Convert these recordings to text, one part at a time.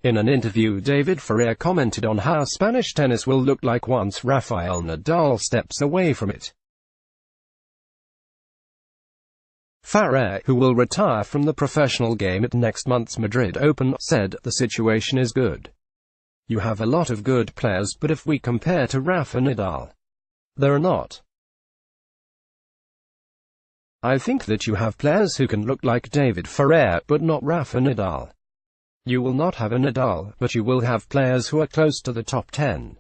In an interview, David Ferrer commented on how Spanish tennis will look like once Rafael Nadal steps away from it. Ferrer, who will retire from the professional game at next month's Madrid Open, said, "The situation is good. You have a lot of good players, but if we compare to Rafa Nadal, there are not. I think that you have players who can look like David Ferrer, but not Rafa Nadal. You will not have a Nadal, but you will have players who are close to the top 10.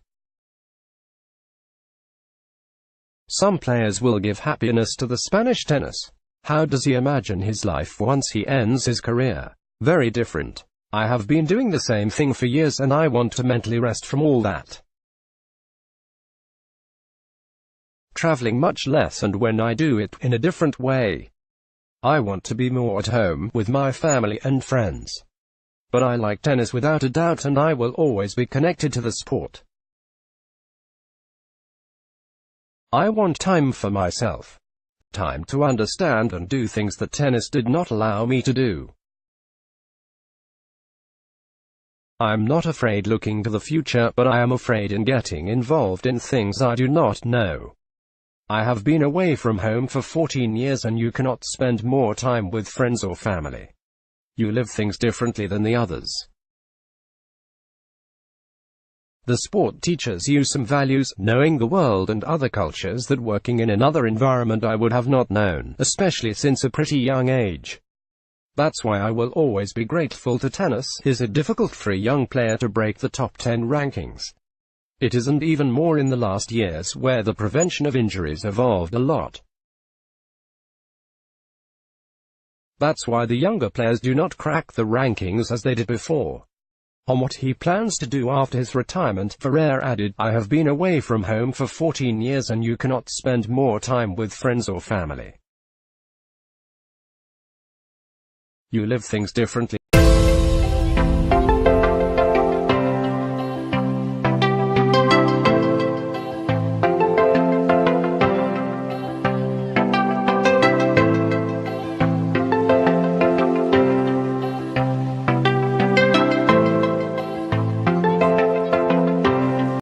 Some players will give happiness to the Spanish tennis. How does he imagine his life once he ends his career? Very different. I have been doing the same thing for years and I want to mentally rest from all that. Traveling much less, and when I do it, in a different way. I want to be more at home, with my family and friends. But I like tennis without a doubt, and I will always be connected to the sport. I want time for myself. Time to understand and do things that tennis did not allow me to do. I'm not afraid looking to the future, but I am afraid in getting involved in things I do not know. I have been away from home for 14 years and you cannot spend more time with friends or family. You live things differently than the others. The sport teaches you some values, knowing the world and other cultures that working in another environment I would have not known, especially since a pretty young age. That's why I will always be grateful to tennis. Is it difficult for a young player to break the top 10 rankings? It isn't, even more in the last years, where the prevention of injuries evolved a lot. That's why the younger players do not crack the rankings as they did before. On what he plans to do after his retirement, Ferrer added, "I have been away from home for 14 years and you cannot spend more time with friends or family. You live things differently."